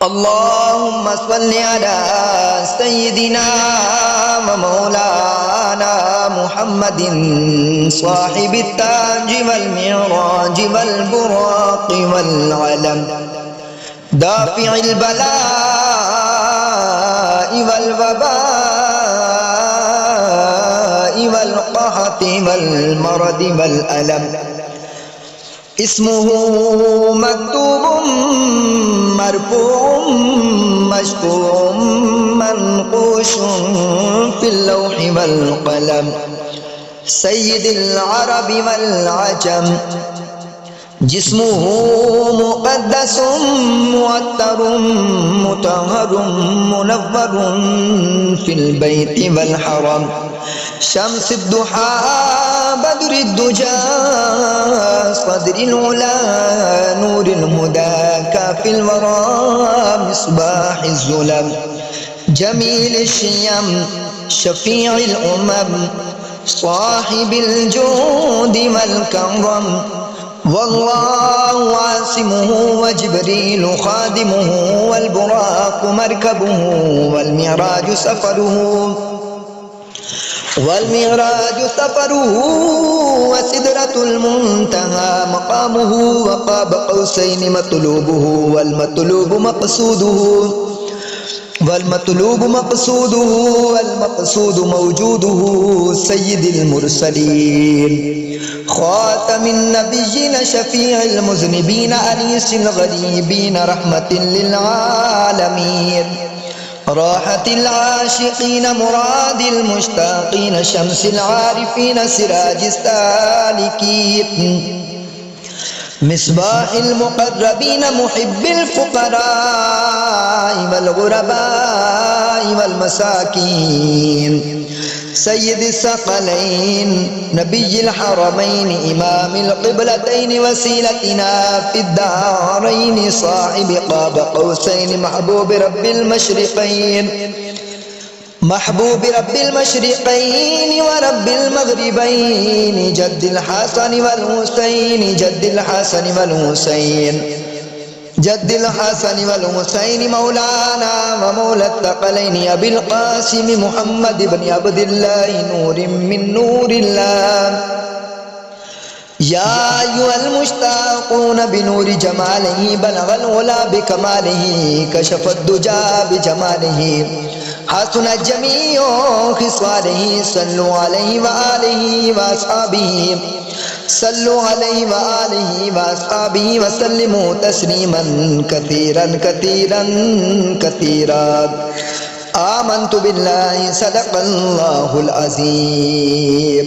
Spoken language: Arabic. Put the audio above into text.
اللهم صل على سيدنا ومولانا محمد صاحب التاج والمعراج والبراق والعلم دافع البلاء والوباء والقحط والمرض والألم. اسمه مكتوب مرفوع مشفوع منقوش في اللوح والقلم. سيد العرب والعجم جسمه مقدس معطر مطهر منور في البيت والحرم. شمس الضحى بدر الدجى صدر العلا نور الهدى كافي الورى مصباح الظلم. جميل الشيم شفيع الأمم صاحب الجود والكرم. والله عاصمه وجبريل خادمه والبراق مركبه والمعراج سفره وسدرة المنتهى مقامه وقاب قوسين مطلوبه والمطلوب مقصوده موجوده. سيد المرسلين خاتم النبيين شفيع المذنبين أنيس الغريبين رحمة للعالمين راحة العاشقين مراد المشتاقين شمس العارفين سراج السالكين مصباح المقربين محب الفقراء والغرباء والمساكين. سيد الثقلين نبي الحرمين إمام القبلتين وسيلتنا في الدارين صاحب قاب قوسين محبوب رب المشرقين ورب المغربين جد الحسن والحسين مولانا ومولى الثقلين أبي القاسم محمد بن عبد الله نور من نور الله. يا أيها المشتاقون بنور جماله بلغ العلا بكماله كشف الدجى بجماله حسن جميع خصاله. صلوا عليه وآله وسلموا تسليما كثيرا. آمنت بالله صدق الله العظيم.